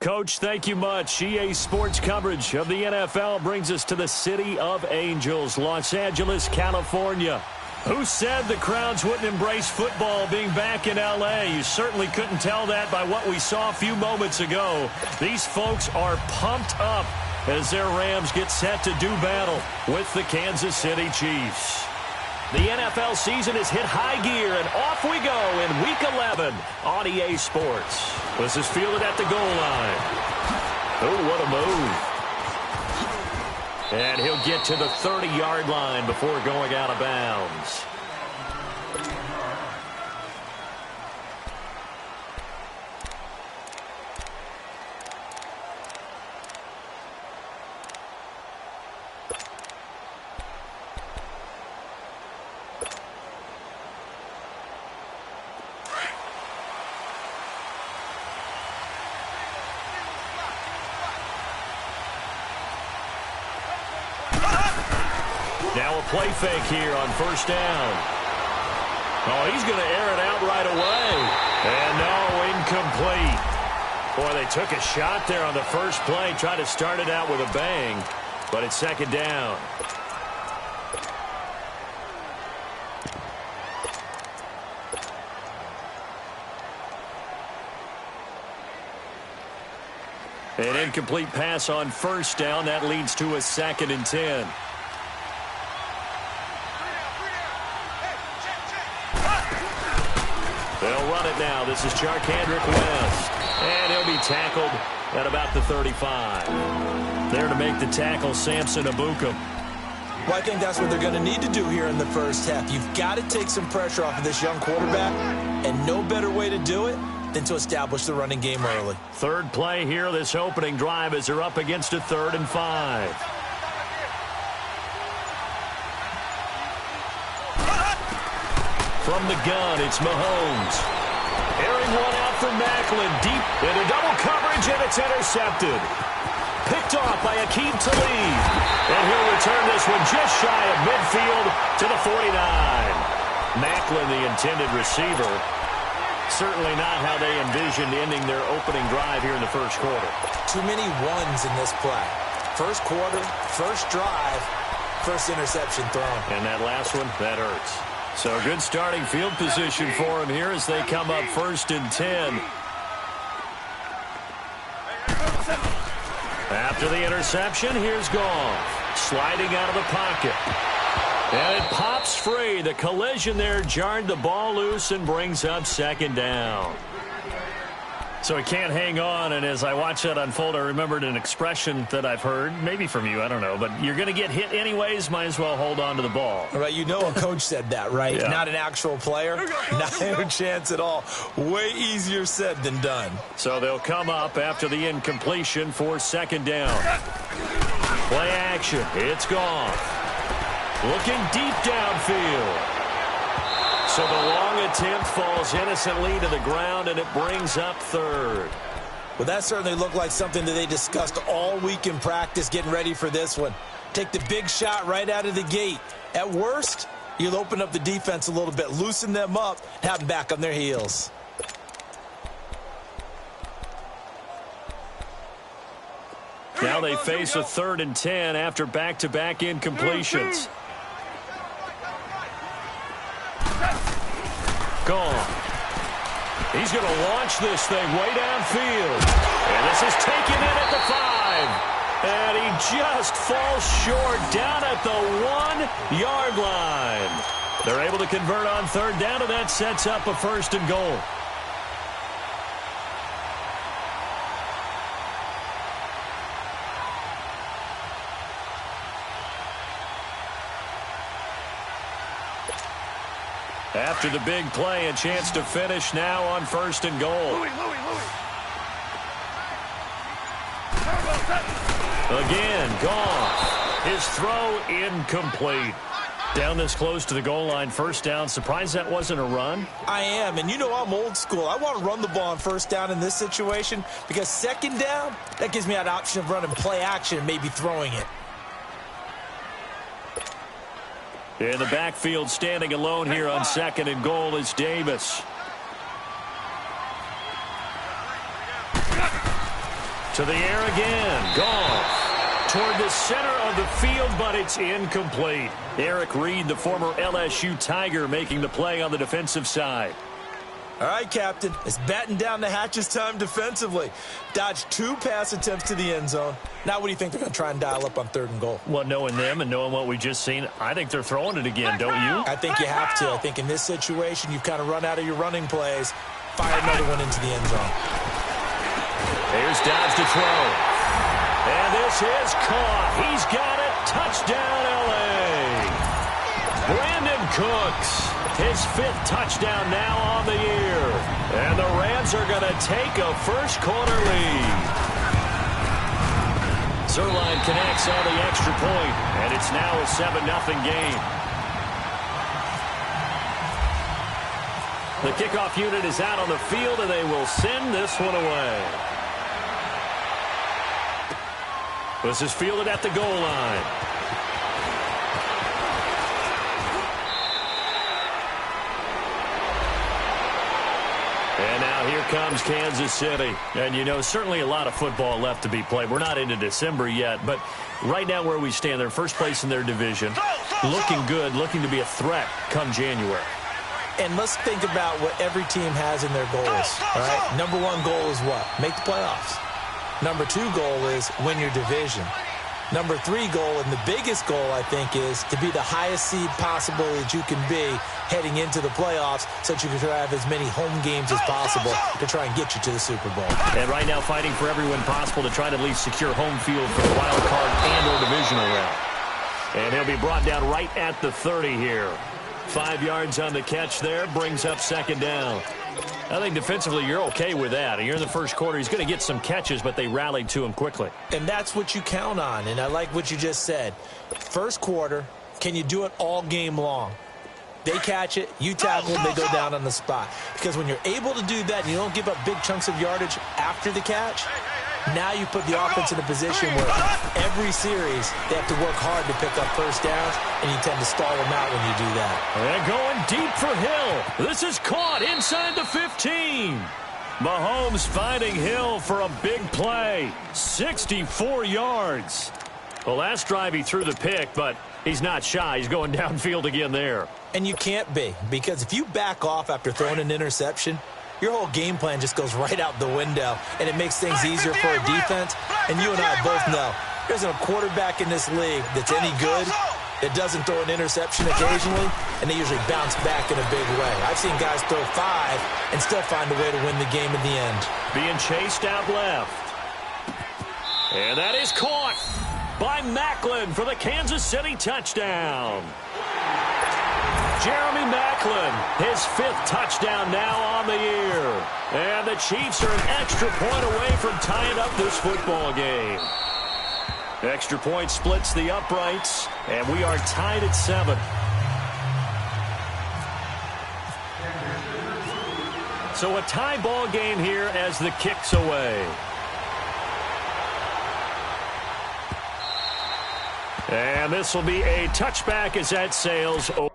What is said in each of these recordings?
Coach, thank you much. EA Sports coverage of the NFL brings us to the City of Angels, Los Angeles, California. Who said the crowds wouldn't embrace football being back in L.A.? You certainly couldn't tell that by what we saw a few moments ago. These folks are pumped up as their Rams get set to do battle with the Kansas City Chiefs. The NFL season has hit high gear, and off we go in Week 11 on EA Sports. This is fielded at the goal line. Oh, what a move. And he'll get to the 30-yard line before going out of bounds. Now a play fake here on first down. Oh, he's going to air it out right away. And no, incomplete. Boy, they took a shot there on the first play, tried to start it out with a bang, but it's second down. An incomplete pass on first down. That leads to a 2nd and 10. They'll run it now. This is Charkandrick West. And he'll be tackled at about the 35. There to make the tackle, Samson Abukum. Well, I think that's what they're going to need to do here in the first half. You've got to take some pressure off of this young quarterback, and no better way to do it than to establish the running game early. Third play here, this opening drive, as they're up against a 3rd and 5. From the gun, it's Mahomes. Airing one out for Macklin, deep into double coverage, and it's intercepted. Picked off by Akeem Talib. And he'll return this one just shy of midfield to the 49. Macklin, the intended receiver. Certainly not how they envisioned ending their opening drive here in the first quarter. Too many ones in this play. First quarter, first drive, first interception thrown. And that last one, that hurts. So good starting field position for him here as they come up 1st and 10. After the interception, here's Goff. Sliding out of the pocket. And it pops free. The collision there jarred the ball loose and brings up 2nd down. So he can't hang on, and as I watch that unfold, I remembered an expression that I've heard, maybe from you, I don't know, but you're going to get hit anyways, might as well hold on to the ball. Right, you know a coach said that, right? Yeah. Not an actual player. Not a chance at all. Way easier said than done. So they'll come up after the incompletion for 2nd down. Play action. It's Goff. Looking deep downfield. So the long attempt falls innocently to the ground, and it brings up 3rd. Well, that certainly looked like something that they discussed all week in practice, getting ready for this one. Take the big shot right out of the gate. At worst, you'll open up the defense a little bit, loosen them up, and have them back on their heels. Now they face a 3rd and 10 after back-to-back incompletions. Gone. He's going to launch this thing way downfield. And this is taken in at the 5. And he just falls short down at the 1-yard line. They're able to convert on 3rd down, and that sets up a 1st and goal. After the big play, a chance to finish now on 1st and goal. Again, Goff. His throw incomplete. Down this close to the goal line, 1st down. Surprised that wasn't a run? I am, and you know I'm old school. I want to run the ball on 1st down in this situation because 2nd down, that gives me an option of running play action and maybe throwing it. In the backfield, standing alone here on 2nd and goal is Davis. To the air again. Goff. Toward the center of the field, but it's incomplete. Eric Reed, the former LSU Tiger, making the play on the defensive side. All right, Captain. It's batten down the hatches time defensively. Dodged 2 pass attempts to the end zone. Now what do you think they're going to try and dial up on 3rd and goal? Well, knowing them and knowing what we just seen, I think they're throwing it again, don't you? I think you have to. I think in this situation, you've kind of run out of your running plays. Fire another one into the end zone. Here's Dobbs to throw. And this is caught. He's got it. Touchdown, L.A. Brandon Cooks, his 5th touchdown now on the year. And the Rams are going to take a first-quarter lead. Zerline connects on the extra point, and it's now a 7-0 game. The kickoff unit is out on the field, and they will send this one away. This is fielded at the goal line. And now here comes Kansas City. And, you know, certainly a lot of football left to be played. We're not into December yet, but right now where we stand, they're first place in their division. Looking good, looking to be a threat come January. And let's think about what every team has in their goals, all right? Number 1 goal is what? Make the playoffs. Number 2 goal is win your division. Number 3 goal, and the biggest goal, I think, is to be the highest seed possible that you can be heading into the playoffs so that you can have as many home games as possible to try and get you to the Super Bowl. And right now fighting for every win possible to try to at least secure home field for the wild card and or divisional round. And he'll be brought down right at the 30 here. 5 yards on the catch there, brings up 2nd down. I think defensively you're okay with that. You're in the first quarter. He's going to get some catches, but they rallied to him quickly. And that's what you count on, and I like what you just said. First quarter, can you do it all game long? They catch it, you tackle them, they go down on the spot. Because when you're able to do that and you don't give up big chunks of yardage after the catch, now you put the offense in a position where every series they have to work hard to pick up first downs, and you tend to stall them out when you do that. And going deep for Hill. This is caught inside the 15. Mahomes finding Hill for a big play. 64 yards. Well, last drive he threw the pick, but he's not shy. He's going downfield again there. And you can't be, because if you back off after throwing an interception, your whole game plan just goes right out the window, and it makes things easier for a defense. And you and I both know there's a quarterback in this league that's any good that doesn't throw an interception occasionally, and they usually bounce back in a big way. I've seen guys throw 5 and still find a way to win the game in the end. Being chased out left. And that is caught by Maclin for the Kansas City touchdown. Jeremy Maclin, his 5th touchdown now on the year. And the Chiefs are an extra point away from tying up this football game. Extra point splits the uprights, and we are tied at 7. So a tie ball game here as the kick's away. And this will be a touchback as that sails over.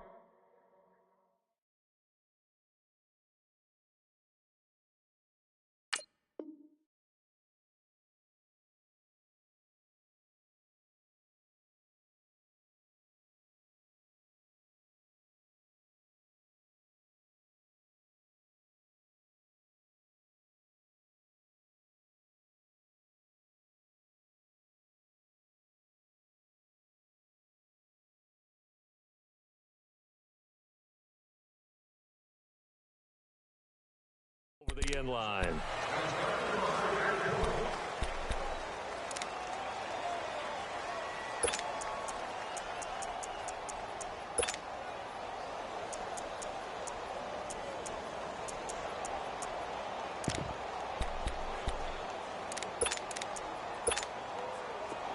The end line.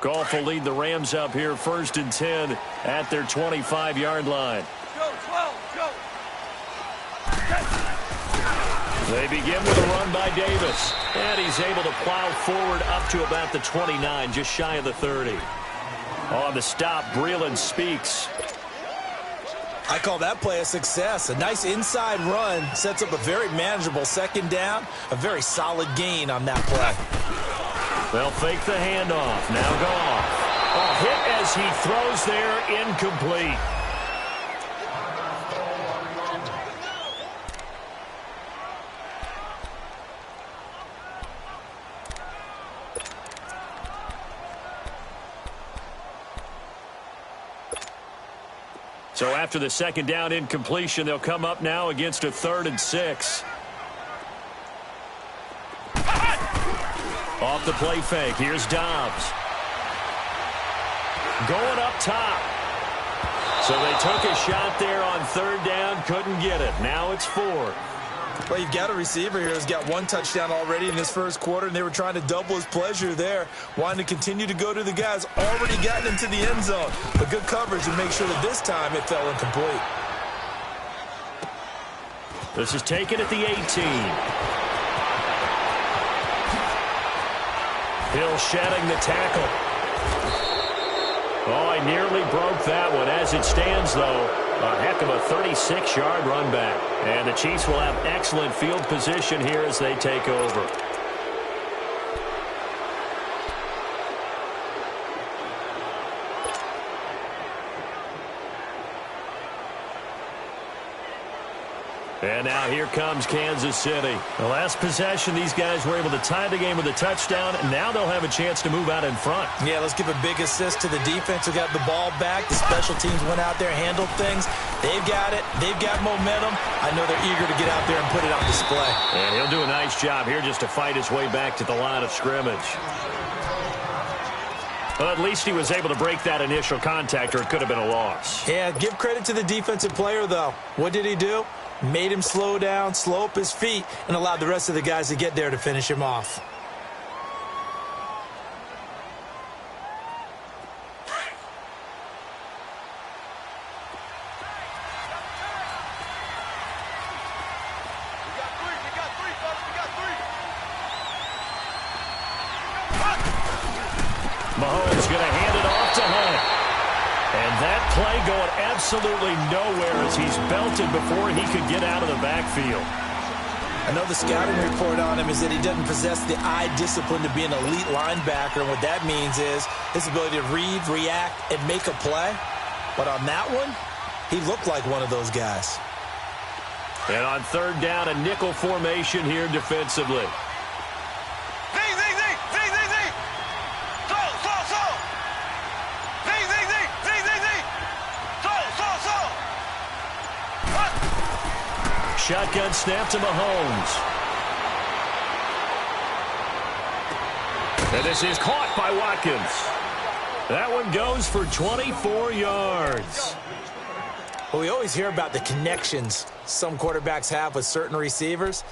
Goff will lead the Rams up here 1st and 10 at their 25-yard line. Go, 12, go. They begin with a run by Davis, and he's able to plow forward up to about the 29, just shy of the 30. On the stop, Breeland Speaks. I call that play a success. A nice inside run sets up a very manageable 2nd down, a very solid gain on that play. They'll fake the handoff. Now Goff. Oh, hit as he throws there, incomplete. So after the second down incompletion, they'll come up now against a 3rd and 6. Off the play fake. Here's Dobbs. Going up top. So they took a shot there on 3rd down. Couldn't get it. Now it's 4. Well, you've got a receiver here who's got 1 touchdown already in this first quarter, and they were trying to double his pleasure there, wanting to continue to go to the guys already gotten into the end zone. But good coverage to make sure that this time it fell incomplete. This is taken at the 18. Hill shedding the tackle. Oh, I nearly broke that one. As it stands, though, a heck of a 36-yard run back. And the Chiefs will have excellent field position here as they take over. And now here comes Kansas City. The last possession, these guys were able to tie the game with a touchdown, and now they'll have a chance to move out in front. Yeah, let's give a big assist to the defense who got the ball back. The special teams went out there, handled things. They've got it. They've got momentum. I know they're eager to get out there and put it on display. And he'll do a nice job here just to fight his way back to the line of scrimmage. Well, at least he was able to break that initial contact, or it could have been a loss. Yeah, give credit to the defensive player, though. What did he do? Made him slow down, slow up his feet, and allowed the rest of the guys to get there to finish him off. Mahomes going to hand it off to Hunt. And that play going absolutely nowhere as he's belted before he could get out of the backfield. I know the scouting report on him is that he doesn't possess the eye discipline to be an elite linebacker. And what that means is his ability to read, react, and make a play. But on that one, he looked like one of those guys. And on 3rd down, a nickel formation here defensively. Shotgun snap to Mahomes. And this is caught by Watkins. That one goes for 24 yards. Well, we always hear about the connections some quarterbacks have with certain receivers.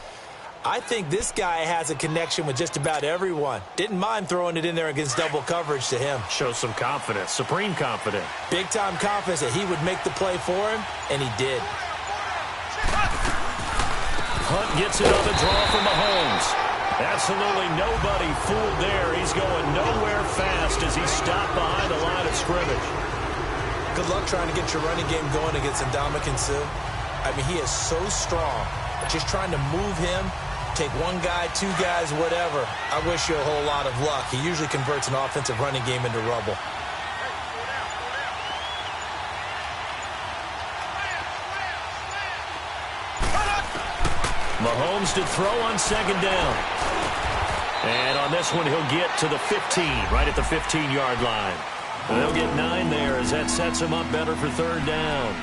I think this guy has a connection with just about everyone. Didn't mind throwing it in there against double coverage to him. Shows some confidence, supreme confidence. Big-time confidence that he would make the play for him, and he did. Hunt gets it on the draw from Mahomes. Absolutely nobody fooled there. He's going nowhere fast as he's stopped behind the line of scrimmage. Good luck trying to get your running game going against Ndamukong Suh. I mean, he is so strong. Just trying to move him, take one guy, 2 guys, whatever. I wish you a whole lot of luck. He usually converts an offensive running game into rubble. Mahomes to throw on 2nd down. And on this one, he'll get to the 15, right at the 15-yard line. And they'll get 9 there as that sets him up better for 3rd down.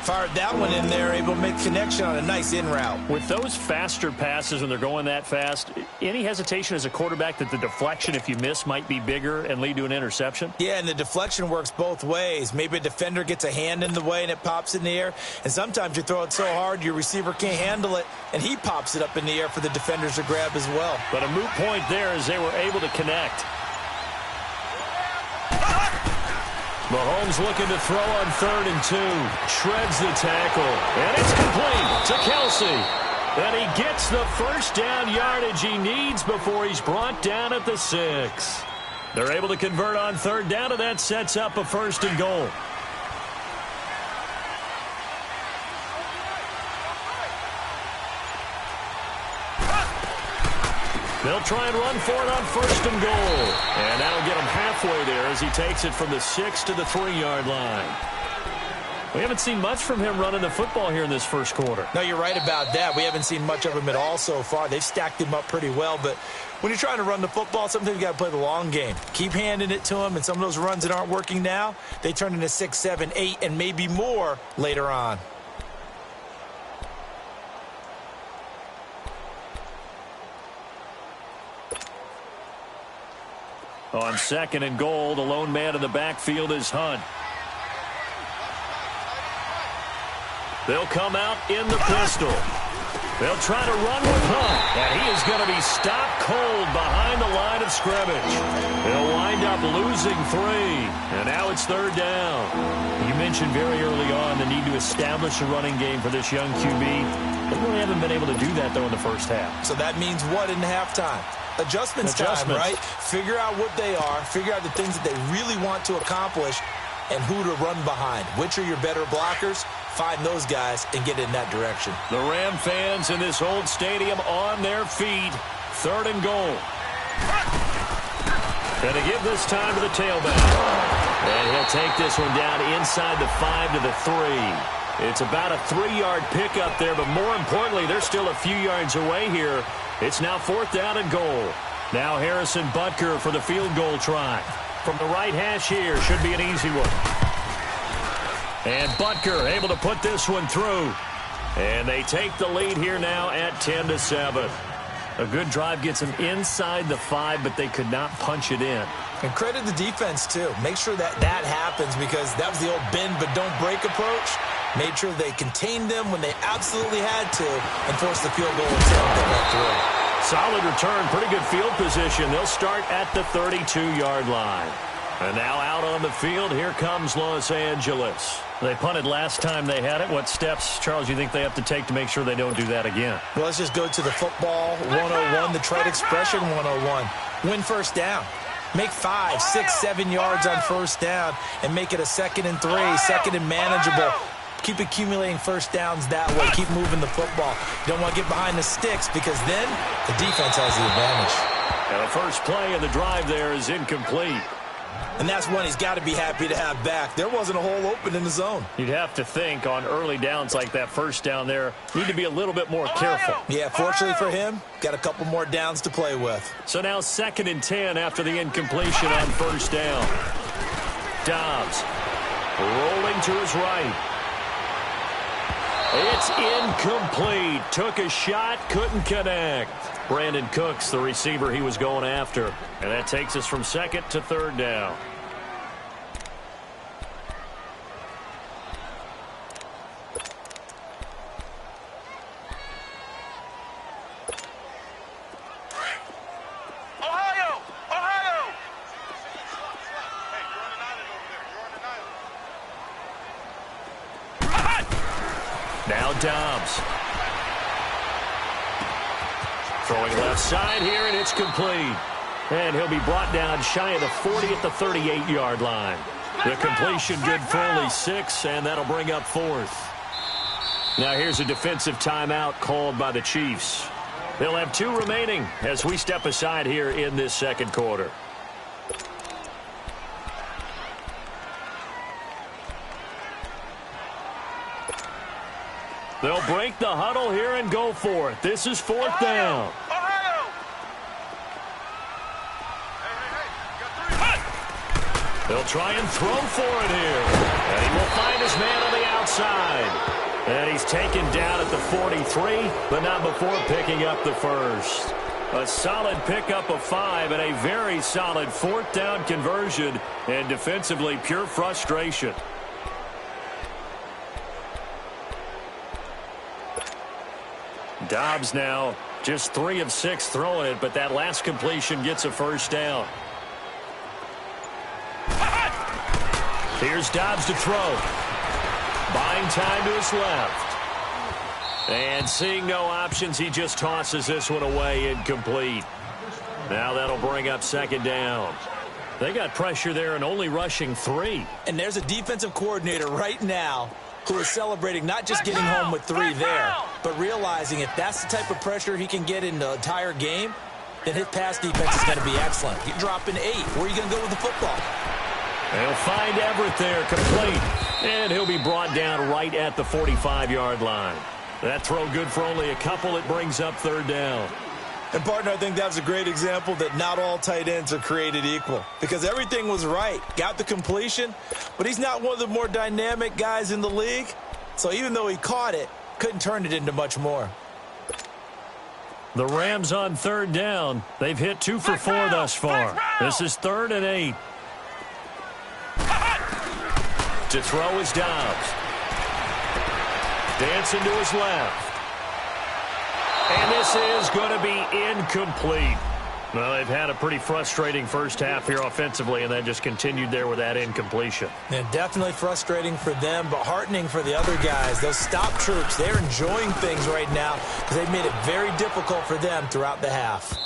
Fired that one in there, able to make connection on a nice in route. With those faster passes when they're going that fast, any hesitation as a quarterback that the deflection, if you miss, might be bigger and lead to an interception? Yeah, and the deflection works both ways. Maybe a defender gets a hand in the way and it pops in the air. And sometimes you throw it so hard your receiver can't handle it, and he pops it up in the air for the defenders to grab as well. But a moot point there as they were able to connect. Mahomes looking to throw on 3rd and 2. Shreds the tackle. And it's complete to Kelsey. And he gets the first down yardage he needs before he's brought down at the 6. They're able to convert on 3rd down, and that sets up a 1st and goal. They'll try and run for it on 1st and goal. And that'll get him halfway there as he takes it from the 6 to the 3-yard line. We haven't seen much from him running the football here in this first quarter. No, you're right about that. We haven't seen much of him at all so far. They've stacked him up pretty well, but when you're trying to run the football, sometimes you got to play the long game. Keep handing it to him, and some of those runs that aren't working now, they turn into 6, 7, 8, and maybe more later on. On 2nd and goal, the lone man in the backfield is Hunt. They'll come out in the pistol. They'll try to run with Hunt, and he is going to be stopped cold behind the line of scrimmage. They'll wind up losing 3, and now it's 3rd down. You mentioned very early on the need to establish a running game for this young QB. They really haven't been able to do that, though, in the first half. So that means what in halftime? Adjustments time, right? Figure out what they are, figure out the things that they really want to accomplish, and who to run behind. Which are your better blockers? Find those guys and get in that direction. The Ram fans in this old stadium on their feet. 3rd and goal. Going to give this time to the tailback. And he'll take this one down inside the 5 to the 3. It's about a 3-yard pickup there, but more importantly, they're still a few yards away here. It's now 4th down and goal. Now Harrison Butker for the field goal try. From the right hash here, should be an easy one. And Butker able to put this one through. And they take the lead here now at 10-7. A good drive gets them inside the 5, but they could not punch it in. And credit the defense, too. Make sure that happens, because that was the old bend but don't break approach. Made sure they contained them when they absolutely had to and forced the field goal attempt that went through. Solid return, pretty good field position. They'll start at the 32-yard line. And now out on the field, here comes Los Angeles. They punted last time they had it. What steps, Charles, you think they have to take to make sure they don't do that again? Well, let's just go to the football 101, the trite expression 101. Win 1st down. Make 5, 6, 7 yards on 1st down and make it a 2nd and 3, 2nd and manageable. Keep accumulating 1st downs that way. Keep moving the football. You don't want to get behind the sticks, because then the defense has the advantage. And the first play of the drive there is incomplete. And that's one he's got to be happy to have back. There wasn't a hole open in the zone. You'd have to think on early downs like that 1st down there, need to be a little bit more careful. Yeah, fortunately for him, got a couple more downs to play with. So now 2nd and 10 after the incompletion on 1st down. Dobbs rolling to his right. It's incomplete. Took a shot, couldn't connect. Brandon Cooks, the receiver he was going after. And that takes us from 2nd to 3rd down. Now Dobbs. Throwing left side here, and it's complete. And he'll be brought down shy of the 40 at the 38-yard line. The completion good for only 6, and that'll bring up 4th. Now here's a defensive timeout called by the Chiefs. They'll have 2 remaining as we step aside here in this 2nd quarter. They'll break the huddle here and go for it. This is 4th down. They'll try and throw for it here. And he will find his man on the outside. And he's taken down at the 43, but not before picking up the 1st. A solid pickup of 5 and a very solid 4th down conversion. And defensively, pure frustration. Dobbs now just 3 of 6 throwing it, but that last completion gets a 1st down. Here's Dobbs to throw. Buying time to his left. And seeing no options, he just tosses this one away, incomplete. Now that'll bring up 2nd down. They got pressure there and only rushing 3. And there's a defensive coordinator right now who is celebrating not just getting home with 3 there, but realizing if that's the type of pressure he can get in the entire game, then his pass defense is going to be excellent. You're dropping 8. Where are you going to go with the football? They'll find Everett there, complete. And he'll be brought down right at the 45-yard line. That throw good for only a couple. It brings up third down. And, partner, I think that's a great example that not all tight ends are created equal. Because everything was right. Got the completion, but he's not one of the more dynamic guys in the league. So even though he caught it, couldn't turn it into much more. The Rams on third down. They've hit 2 for 4 thus far. This is 3rd and 8. To throw is Dobbs. Dancing to his left. And this is going to be incomplete. Well, they've had a pretty frustrating first half here offensively, and that just continued there with that incompletion. Yeah, definitely frustrating for them, but heartening for the other guys. Those stop troops, they're enjoying things right now because they've made it very difficult for them throughout the half.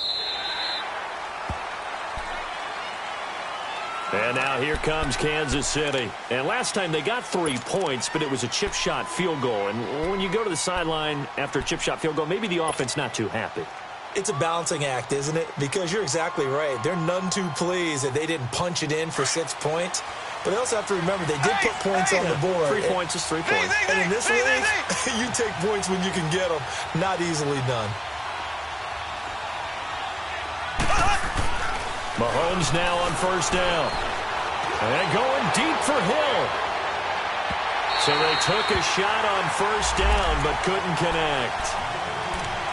And now here comes Kansas City. And last time they got 3 points, but it was a chip shot field goal. And when you go to the sideline after a chip shot field goal, maybe the offense not too happy. It's a balancing act, isn't it? Because you're exactly right. They're none too pleased that they didn't punch it in for 6 points. But they also have to remember they did put points on the board. 3 points is 3 points. And in this league, you take points when you can get them. Not easily done. Mahomes now on first down. And going deep for Hill. So they took a shot on first down but couldn't connect.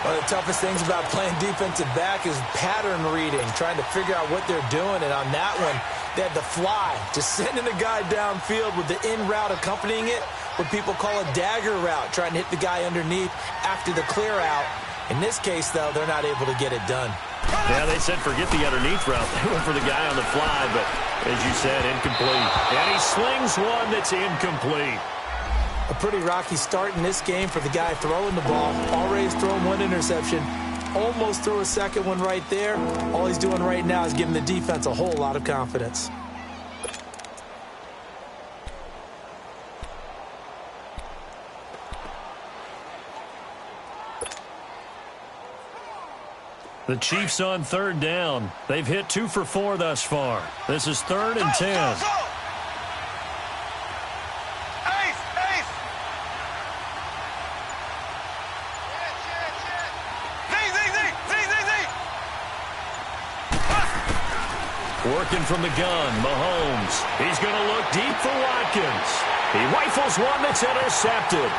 One of the toughest things about playing defensive back is pattern reading, trying to figure out what they're doing. And on that one, they had the fly, just sending the guy downfield with the in route accompanying it, what people call a dagger route, trying to hit the guy underneath after the clear out. In this case, though, they're not able to get it done. Yeah, they said forget the underneath route. They went for the guy on the fly, but as you said, incomplete. And he slings one that's incomplete. A pretty rocky start in this game for the guy throwing the ball. Already thrown 1 interception. Almost threw a second one right there. All he's doing right now is giving the defense a whole lot of confidence. The Chiefs on third down. They've hit 2 for 4 thus far. This is 3rd and 10. Working from the gun, Mahomes. He's going to look deep for Watkins. He rifles one that's intercepted.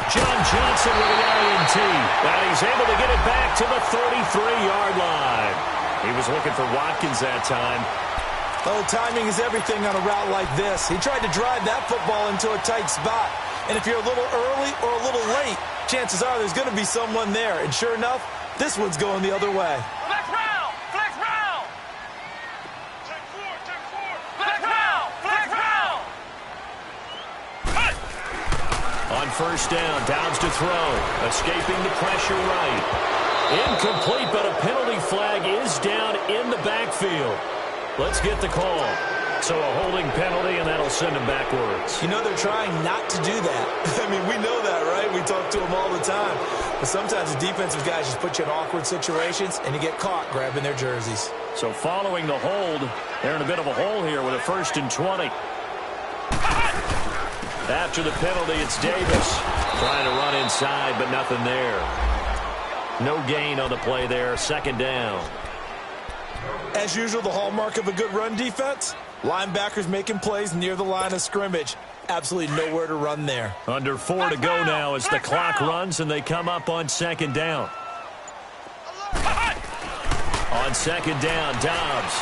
John Johnson with the INT. And he's able to get it back to the 33-yard line. He was looking for Watkins that time. Oh, timing is everything on a route like this. He tried to drive that football into a tight spot. And if you're a little early or a little late, chances are there's going to be someone there. And sure enough, this one's going the other way. Flex round! Flex round! Check 4, check 4! Flex round! Flex round! On first down, Downs to throw. Escaping the pressure right. Incomplete, but a penalty flag is down in the backfield. Let's get the call. So a holding penalty, and that'll send him backwards. You know they're trying not to do that. I mean, we know that, right? We talk to them all the time. But sometimes the defensive guys just put you in awkward situations, and you get caught grabbing their jerseys. So following the hold, they're in a bit of a hole here with a 1st and 20. After the penalty, it's Davis trying to run inside, but nothing there. No gain on the play there. 2nd down. As usual, the hallmark of a good run defense, linebackers making plays near the line of scrimmage. Absolutely nowhere to run there. Under 4 to go now as the clock runs, and they come up on 2nd down. On 2nd down, Dobbs.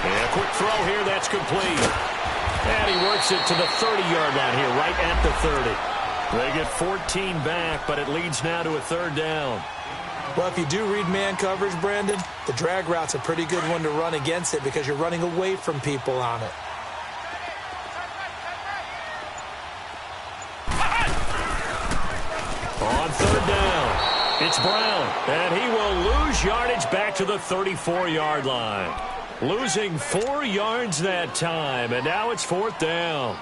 And a quick throw here, that's complete. And he works it to the 30-yard line here, right at the 30. They get 14 back, but it leads now to a 3rd down. Well, if you do read man coverage, Brandon, the drag route's a pretty good one to run against it because you're running away from people on it. On 3rd down, it's Brown, and he will lose yardage back to the 34-yard line. Losing 4 yards that time, and now it's 4th down.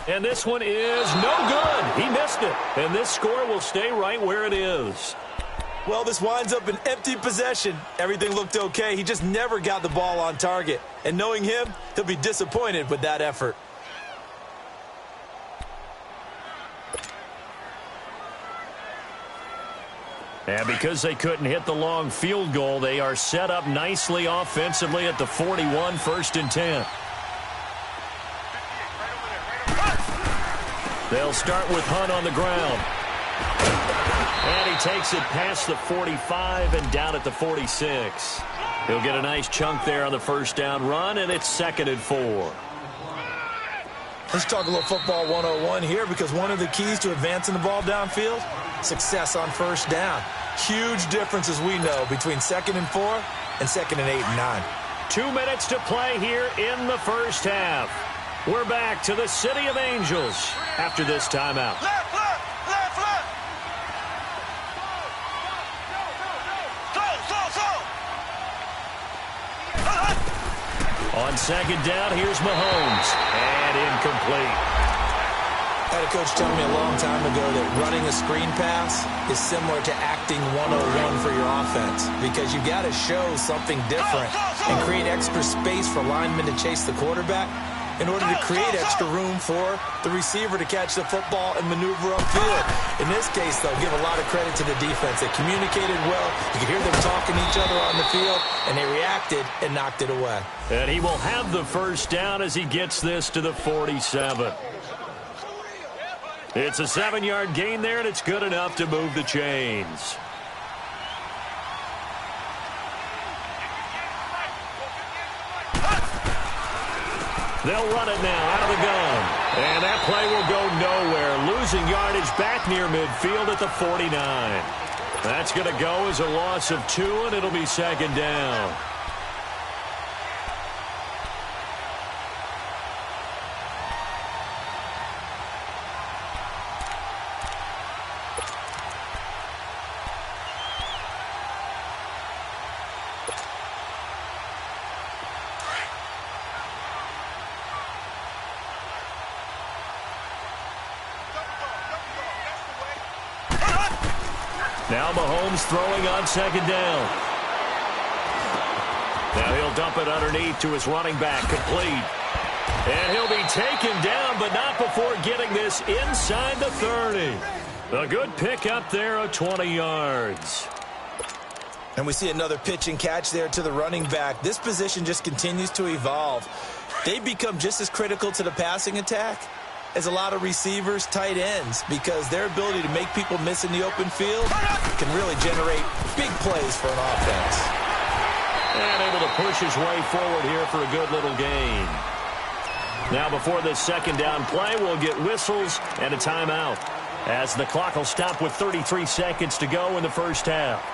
And this one is no good. He missed it. And this score will stay right where it is. Well, this winds up an empty possession. Everything looked okay. He just never got the ball on target. And knowing him, he'll be disappointed with that effort. And because they couldn't hit the long field goal, they are set up nicely offensively at the 41, 1st and 10. They'll start with Hunt on the ground. And he takes it past the 45 and down at the 46. He'll get a nice chunk there on the first down run, and it's 2nd and 4. Let's talk a little football 101 here, because one of the keys to advancing the ball downfield, success on first down. Huge difference, as we know, between 2nd and 4 and 2nd and 8 and 9. 2 minutes to play here in the first half. We're back to the City of Angels after this timeout. Left, left, left, left. Slow. On 2nd down, here's Mahomes. And incomplete. I had a coach tell me a long time ago that running a screen pass is similar to acting 101 for your offense, because you got to show something different and create extra space for linemen to chase the quarterback in order to create extra room for the receiver to catch the football and maneuver upfield. In this case, though, give a lot of credit to the defense. They communicated well. You could hear them talking to each other on the field, and they reacted and knocked it away. And he will have the first down as he gets this to the 47. It's a 7-yard gain there, and it's good enough to move the chains. They'll run it now out of the gun. And that play will go nowhere. Losing yardage back near midfield at the 49. That's going to go as a loss of 2, and it'll be 2nd down. Now Mahomes throwing on 2nd down. Now he'll dump it underneath to his running back, complete. And he'll be taken down, but not before getting this inside the 30. A good pickup there of 20 yards. And we see another pitch and catch there to the running back. This position just continues to evolve. They become just as critical to the passing attack as a lot of receivers, tight ends, because their ability to make people miss in the open field can really generate big plays for an offense. And able to push his way forward here for a good little gain. Now before this 2nd down play, we'll get whistles and a timeout, as the clock will stop with 33 seconds to go in the first half.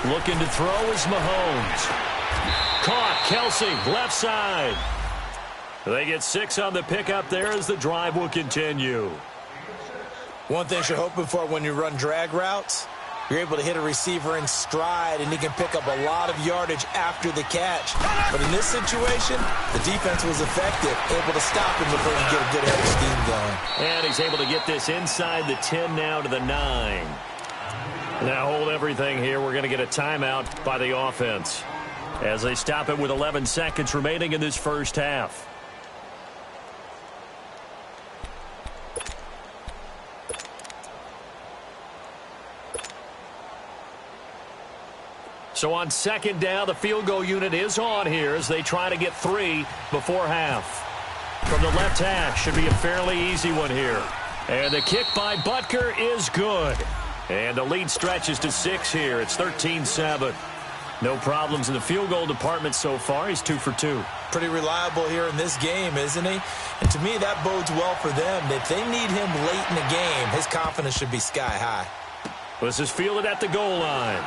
Looking to throw is Mahomes. Caught. Kelsey, left side. They get 6 on the pickup there as the drive will continue. One thing you're hoping for when you run drag routes, you're able to hit a receiver in stride, and he can pick up a lot of yardage after the catch. But in this situation, the defense was effective, able to stop him before he get a good head of steam going. And he's able to get this inside the 10 now to the 9. Now hold everything here. We're going to get a timeout by the offense as they stop it with 11 seconds remaining in this first half. So on 2nd down, the field goal unit is on here as they try to get 3 before half. From the left hash, should be a fairly easy one here. And the kick by Butker is good. And the lead stretches to 6 here. It's 13-7. No problems in the field goal department so far. He's 2 for 2. Pretty reliable here in this game, isn't he? And to me, that bodes well for them. If they need him late in the game, his confidence should be sky high. This is fielded at the goal line.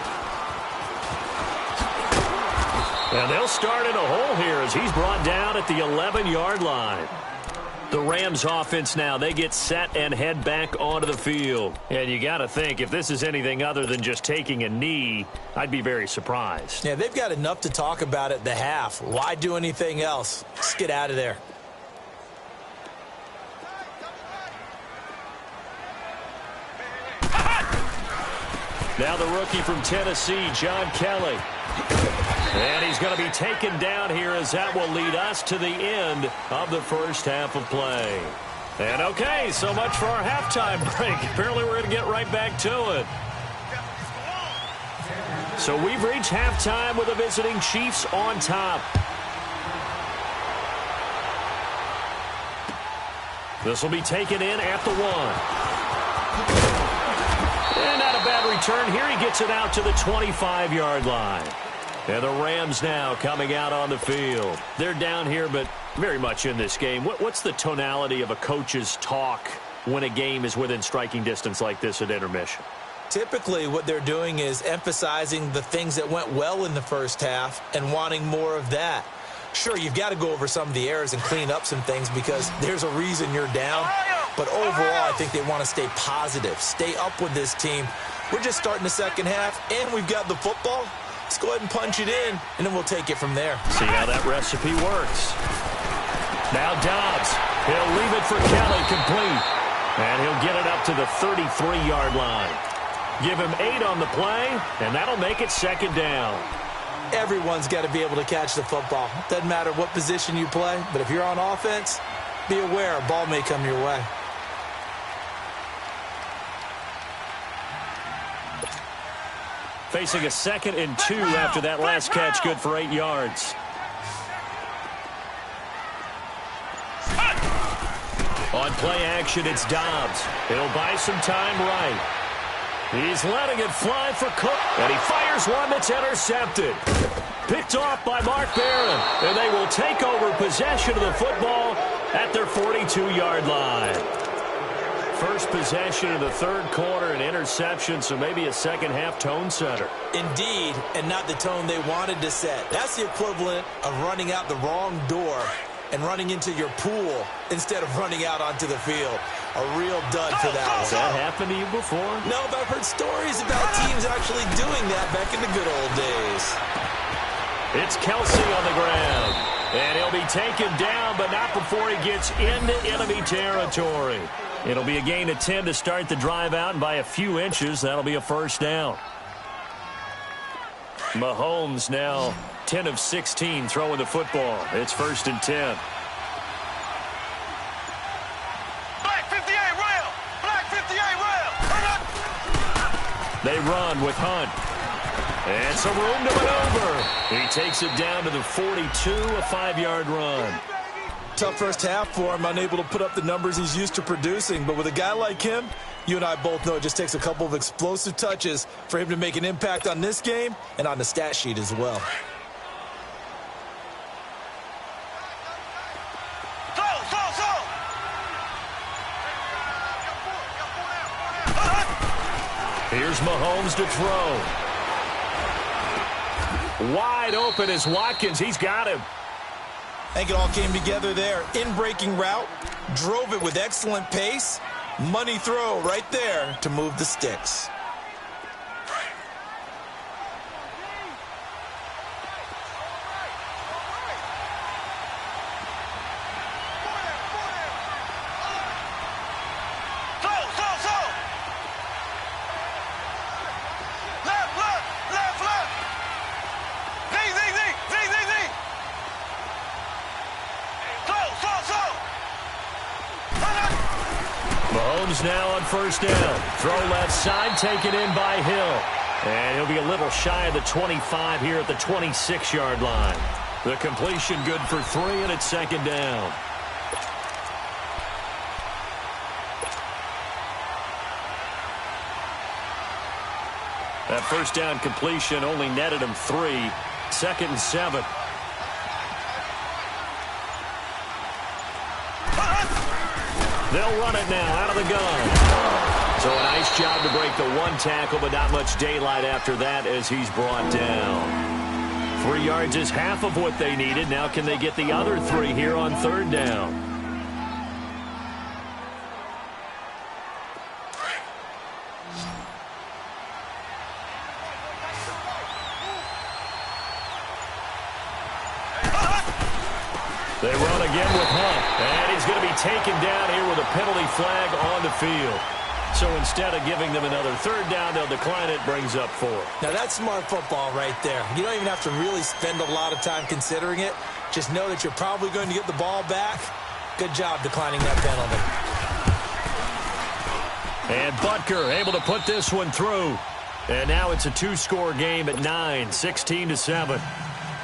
And they'll start in a hole here as he's brought down at the 11-yard line. The Rams offense now, they get set and head back onto the field. And you got to think, if this is anything other than just taking a knee, I'd be very surprised. Yeah, they've got enough to talk about at the half. Why do anything else? Just get out of there. Now the rookie from Tennessee, John Kelly. And he's going to be taken down here as that will lead us to the end of the first half of play. And okay, so much for our halftime break. Apparently we're going to get right back to it. So we've reached halftime with the visiting Chiefs on top. This will be taken in at the 1. And not a bad return here. He gets it out to the 25-yard line. And the Rams now coming out on the field. They're down here, but very much in this game. What's the tonality of a coach's talk when a game is within striking distance like this at intermission? Typically, what they're doing is emphasizing the things that went well in the first half and wanting more of that. Sure, you've got to go over some of the errors and clean up some things because there's a reason you're down. But overall, I think they want to stay positive, stay up with this team. We're just starting the second half, and we've got the football. Let's go ahead and punch it in, and then we'll take it from there. See how that recipe works. Now Dobbs. He'll leave it for Kelly complete. And he'll get it up to the 33-yard line. Give him 8 on the play, and that'll make it second down. Everyone's got to be able to catch the football. Doesn't matter what position you play, but if you're on offense, be aware a ball may come your way. Facing a 2nd and 2 after that last catch, good for 8 yards. On play action, it's Dobbs. He'll buy some time right. He's letting it fly for Cook, and he fires one that's intercepted. Picked off by Mark Barron, and they will take over possession of the football at their 42-yard line. First possession of the third quarter, an interception, so maybe a second-half tone setter. Indeed, and not the tone they wanted to set. That's the equivalent of running out the wrong door and running into your pool instead of running out onto the field. A real dud for that one. Has that happened to you before? No, but I've heard stories about teams actually doing that back in the good old days. It's Kelsey on the ground. And he'll be taken down, but not before he gets into enemy territory. It'll be a gain of 10 to start the drive out, and by a few inches, that'll be a first down. Mahomes now 10 of 16 throwing the football. It's 1st and 10. Black 58 rail! Black 58 rail! They run with Hunt. And some room to maneuver. He takes it down to the 42, a 5-yard run. Tough first half for him, unable to put up the numbers he's used to producing. But with a guy like him, you and I both know it just takes a couple of explosive touches for him to make an impact on this game and on the stat sheet as well. Here's Mahomes to throw. Wide open is Watkins. He's got him. I think it all came together there. In-breaking route, drove it with excellent pace. Money throw right there to move the sticks. Now on first down. Throw left side, taken in by Hill. And he'll be a little shy of the 25 here at the 26-yard line. The completion good for 3, and it's second down. That first down completion only netted him 3. 2nd and 7. They'll run it now out of the gun. So a nice job to break the 1 tackle, but not much daylight after that as he's brought down. 3 yards is half of what they needed. Now can they get the other 3 here on 3rd down? They run again with Hunt, and he's going to be taken down here with a penalty flag on the field. So instead of giving them another 3rd down, they'll decline it, brings up 4. Now that's smart football right there. You don't even have to really spend a lot of time considering it. Just know that you're probably going to get the ball back. Good job declining that penalty. And Butker able to put this one through. And now it's a 2-score game at 9, 16-7.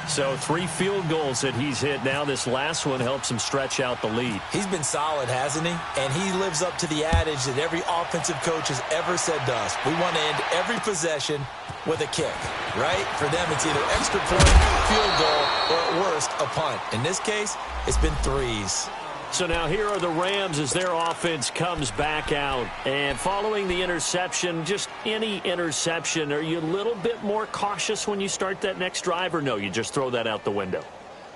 So 3 field goals that he's hit now. This last one helps him stretch out the lead. He's been solid, hasn't he? And he lives up to the adage that every offensive coach has ever said to us. We want to end every possession with a kick, right? For them, it's either extra point, field goal, or at worst, a punt. In this case, it's been 3s. So now here are the Rams as their offense comes back out. And following the interception, just any interception, are you a little bit more cautious when you start that next drive, or no, you just throw that out the window?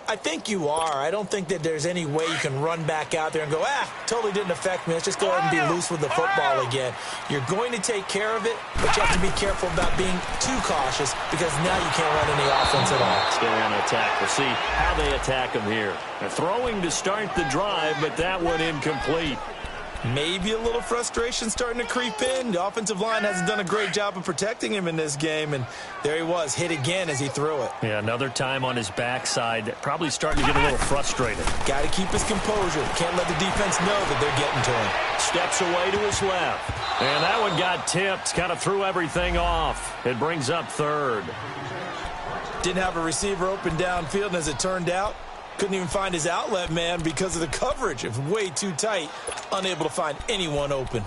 I think you are. I don't think that there's any way you can run back out there and go, totally didn't affect me. Let's just go ahead and be loose with the football again. You're going to take care of it, but you have to be careful about being too cautious because now you can't run any offense at all. Still on attack. We'll see how they attack him here. They're throwing to start the drive, but that one incomplete. Maybe a little frustration starting to creep in. The offensive line hasn't done a great job of protecting him in this game, and there he was, hit again as he threw it. Yeah, another time on his backside, probably starting to get a little frustrated. Got to keep his composure. Can't let the defense know that they're getting to him. Steps away to his left. And that one got tipped, kind of threw everything off. It brings up 3rd. Didn't have a receiver open downfield, and as it turned out, couldn't even find his outlet man because of the coverage. It was way too tight. Unable to find anyone open.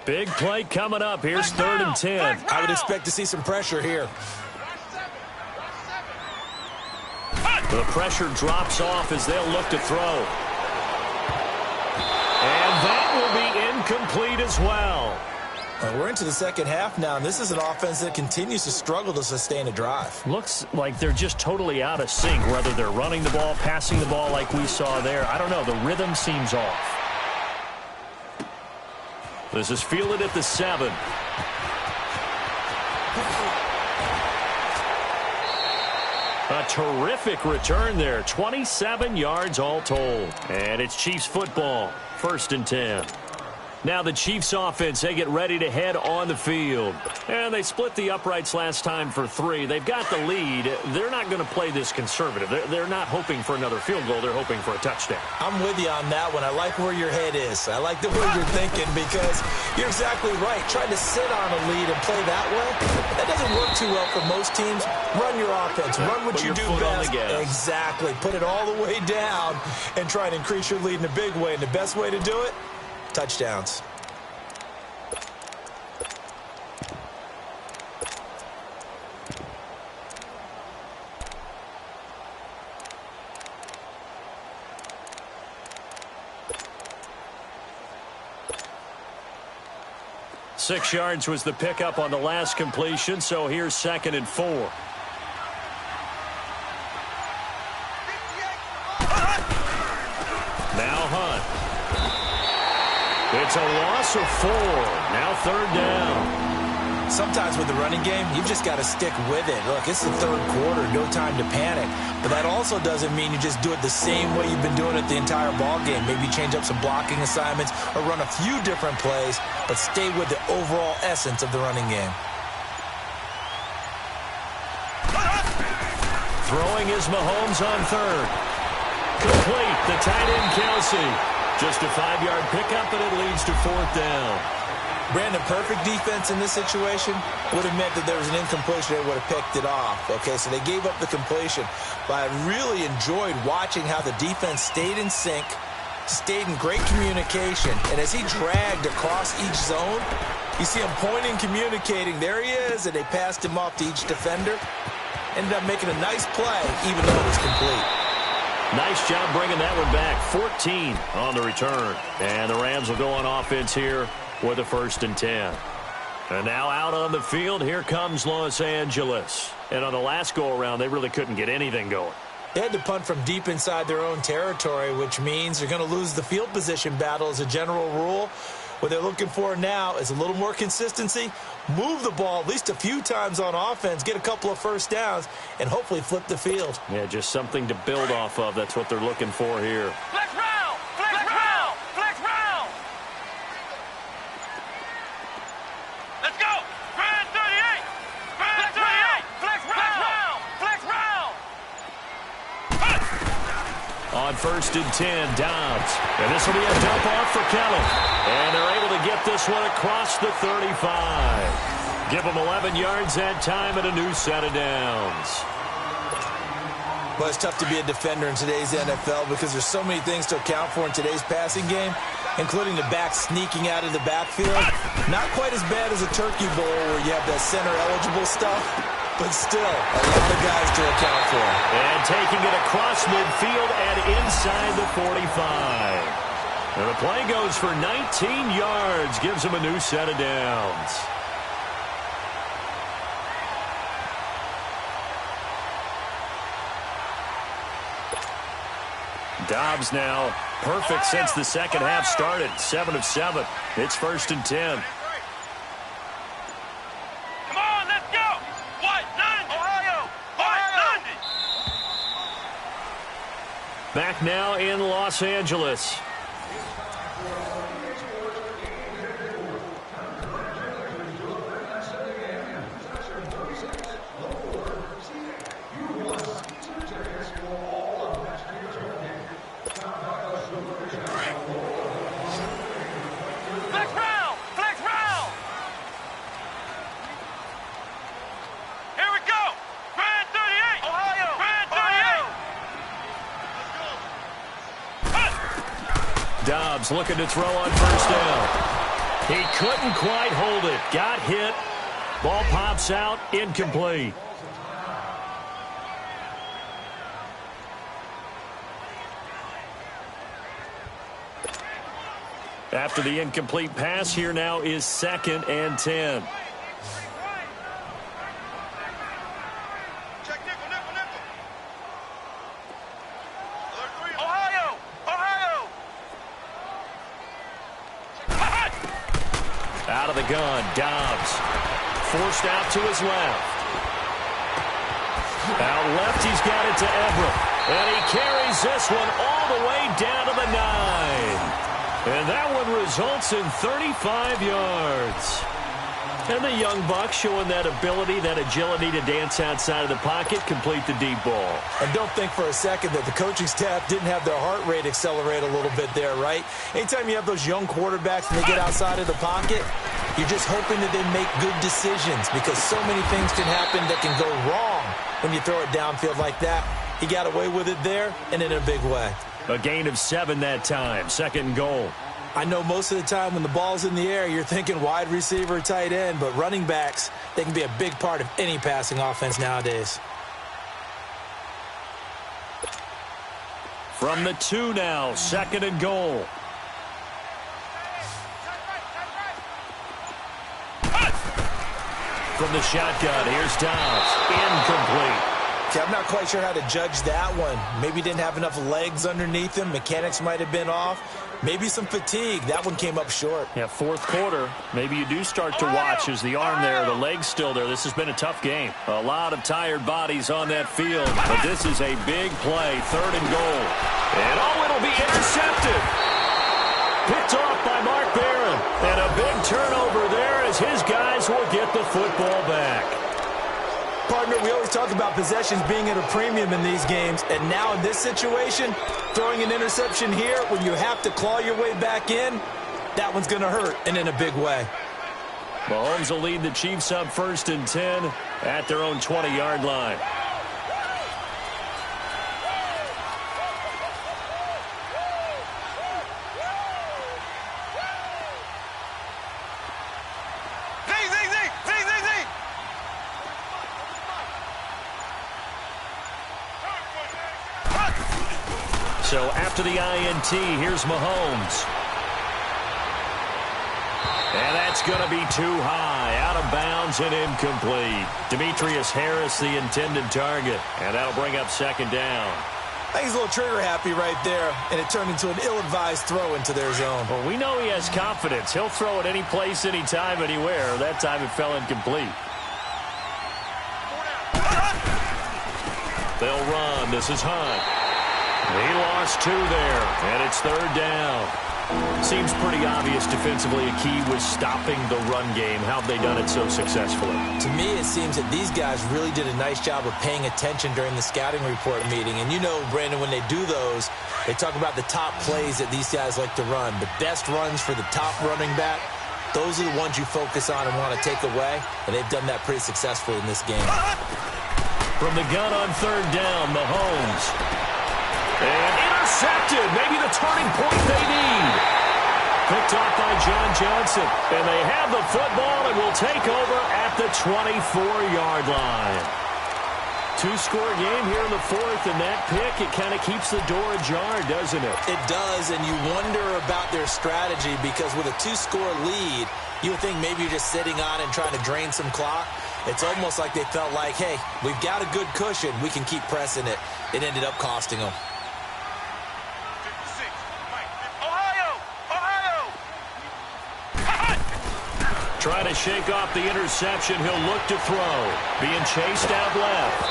Big play coming up. Here's 3rd and 10. I would expect to see some pressure here. The pressure drops off as they'll look to throw. And that will be incomplete as well. We're into the second half now, and this is an offense that continues to struggle to sustain a drive. Looks like they're just totally out of sync, whether they're running the ball, passing the ball like we saw there. I don't know. The rhythm seems off. This is fielded at the 7. A terrific return there. 27 yards all told. And it's Chiefs football. 1st and 10. Now the Chiefs offense, they get ready to head on the field. And they split the uprights last time for 3. They've got the lead. They're not going to play this conservative. They're not hoping for another field goal. They're hoping for a touchdown. I'm with you on that one. I like where your head is. I like the way you're thinking because you're exactly right. Trying to sit on a lead and play that way, that doesn't work too well for most teams. Run your offense. Run what you do best. Exactly. Put it all the way down and try and increase your lead in a big way. And the best way to do it, touchdowns. Six yards was the pickup on the last completion, so here's 2nd and 4. Now Hunt. It's a loss of 4. Now 3rd down. Sometimes with the running game, you've just got to stick with it. Look, it's the 3rd quarter, no time to panic. But that also doesn't mean you just do it the same way you've been doing it the entire ball game. Maybe change up some blocking assignments or run a few different plays, but stay with the overall essence of the running game. Throwing is Mahomes on 3rd. Complete, the tight end Kelsey. Just a 5-yard pickup, but it leads to 4th down. Brandon, perfect defense in this situation would have meant that there was an incompletion. They would have picked it off. Okay, so they gave up the completion. But I really enjoyed watching how the defense stayed in sync, stayed in great communication. And as he dragged across each zone, you see him pointing, communicating. There he is, and they passed him off to each defender. Ended up making a nice play, even though it was complete. Nice job bringing that one back. 14 on the return. And the Rams will go on offense here with a 1st and 10. And now out on the field, here comes Los Angeles. And on the last go-around, they really couldn't get anything going. They had to punt from deep inside their own territory, which means they're going to lose the field position battle as a general rule. What they're looking for now is a little more consistency, move the ball at least a few times on offense, get a couple of first downs, and hopefully flip the field. Yeah, just something to build off of. That's what they're looking for here. Flex round! Flex round! Flex round! Let's go! Grand 38! Grand 38! Flex round! Flex round! On 1st and 10, Dobbs. And this will be a dump off for Kellen. And they're able to get this one across the 35. Give them 11 yards that time and a new set of downs. Well, it's tough to be a defender in today's NFL because there's so many things to account for in today's passing game, including the back sneaking out of the backfield. Not quite as bad as a turkey bowl where you have that center-eligible stuff, but still a lot of guys to account for. And taking it across midfield and inside the 45. And the play goes for 19 yards, gives him a new set of downs. Dobbs now perfect since the second half started. 7 of 7. It's 1st and 10. Come on, let's go! White 90! Ohio! White 90! Back now in Los Angeles. Flex round! Flex round! Here we go! Grand 38! Ohio! Grand 38! Dobbs looking to throw on 1st down. He couldn't quite hold it. Got hit. Ball pops out. Incomplete. After the incomplete pass, here now is 2nd and 10. Check nickel, nickel, nickel. Ohio! Ohio! Out of the gun, Dobbs. Forced out to his left. Out left, he's got it to Everett. And he carries this one all the way down to the 9. And that one results in 35 yards. And the young buck showing that ability, that agility to dance outside of the pocket, complete the deep ball. And don't think for a second that the coaching staff didn't have their heart rate accelerate a little bit there, right? Anytime you have those young quarterbacks and they get outside of the pocket, you're just hoping that they make good decisions because so many things can happen that can go wrong when you throw it downfield like that. He got away with it there and in a big way. A gain of 7 that time. 2nd and goal. I know most of the time when the ball's in the air, you're thinking wide receiver, tight end, but running backs, they can be a big part of any passing offense nowadays. From the 2 now, 2nd and goal. From the shotgun, here's Dobbs. Incomplete. See, I'm not quite sure how to judge that one. Maybe didn't have enough legs underneath him. Mechanics might have been off. Maybe some fatigue. That one came up short. Yeah, 4th quarter. Maybe you do start to watch as the arm there, the leg's still there. This has been a tough game. A lot of tired bodies on that field. But this is a big play. 3rd and goal. And it'll be intercepted. Picked off by Mark Barron. And a big turnover there as his guys will get the football back. Partner, we always talk about possessions being at a premium in these games, and now in this situation, throwing an interception here when you have to claw your way back in, that one's going to hurt, and in a big way. Mahomes will lead the Chiefs up 1st and 10 at their own 20-yard line. So after the INT, here's Mahomes. And that's going to be too high, out of bounds and incomplete. Demetrius Harris, the intended target, and that'll bring up second down. I think he's a little trigger happy right there, and it turned into an ill-advised throw into their zone. Well, we know he has confidence. He'll throw it any place, anytime, anywhere. That time it fell incomplete. They'll run. This is Hunt. He lost 2 there, and it's third down. Seems pretty obvious defensively a key was stopping the run game. How have they done it so successfully? To me, it seems that these guys really did a nice job of paying attention during the scouting report meeting. And you know, Brandon, when they do those, they talk about the top plays that these guys like to run. The best runs for the top running back, those are the ones you focus on and want to take away. And they've done that pretty successfully in this game. From the gun on third down, Mahomes. And intercepted. Maybe the turning point they need. Picked off by John Johnson. And they have the football and will take over at the 24-yard line. 2-score game here in the fourth, and that pick, it kind of keeps the door ajar, doesn't it? It does, and you wonder about their strategy because with a 2-score lead, you would think maybe you're just sitting on and trying to drain some clock. It's almost like they felt like, hey, we've got a good cushion. We can keep pressing it. It ended up costing them. Trying to shake off the interception. He'll look to throw. Being chased out left.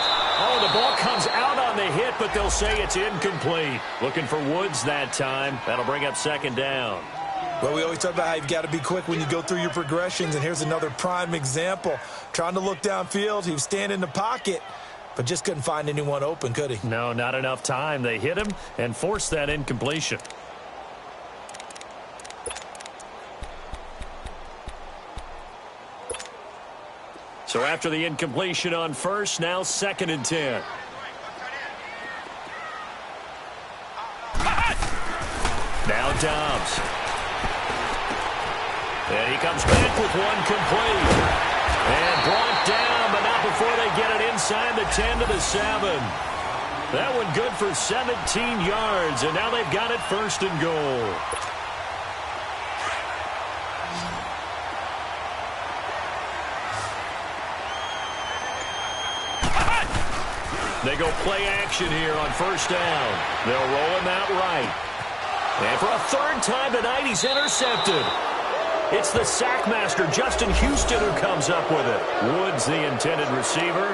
Oh, the ball comes out on the hit, but they'll say it's incomplete. Looking for Woods that time. That'll bring up second down. Well, we always talk about how you've got to be quick when you go through your progressions, and here's another prime example. Trying to look downfield. He was standing in the pocket, but just couldn't find anyone open, could he? No, not enough time. They hit him and forced that incompletion. So after the incompletion on first, now 2nd and 10. Now Dobbs. And he comes back with one complete. And brought down, but not before they get it inside the 10 to the 7. That one good for 17 yards, and now they've got it 1st and goal. They go play action here on 1st down. They'll roll him out right. And for a 3rd time tonight, he's intercepted. It's the sack master, Justin Houston, who comes up with it. Woods, the intended receiver.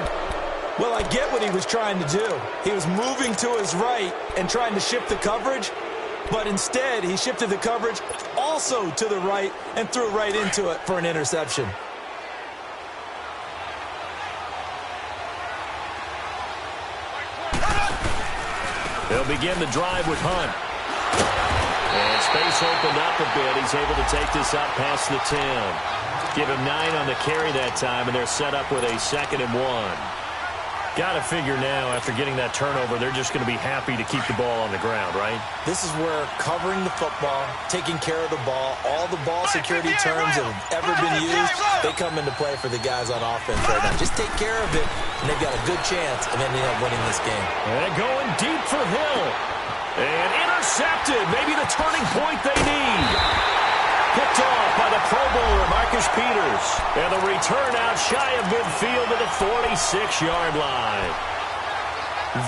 Well, I get what he was trying to do. He was moving to his right and trying to shift the coverage, but instead he shifted the coverage also to the right and threw right into it for an interception. They'll begin the drive with Hunt. And space opened up a bit. He's able to take this up past the 10. Give him 9 on the carry that time, and they're set up with a 2nd and 1. Got to figure now, after getting that turnover, they're just going to be happy to keep the ball on the ground, right? This is where covering the football, taking care of the ball, all the ball security terms that have ever been used, they come into play for the guys on offense right now. Just take care of it, and they've got a good chance of ending up winning this game. And going deep for Hill. And intercepted. Maybe the turning point they need. Picked off by the Pro Bowler, Marcus Peters. And the return out shy of midfield to the 46-yard line.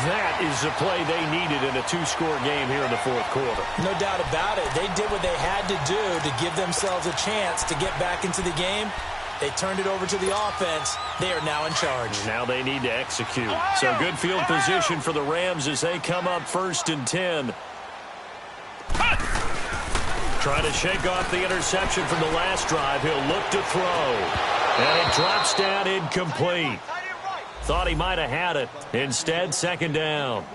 That is the play they needed in a 2-score game here in the 4th quarter. No doubt about it. They did what they had to do to give themselves a chance to get back into the game. They turned it over to the offense. They are now in charge. Now they need to execute. So good field position for the Rams as they come up 1st and 10. Trying to shake off the interception from the last drive. He'll look to throw. And it drops down incomplete. Thought he might have had it. Instead, 2nd down.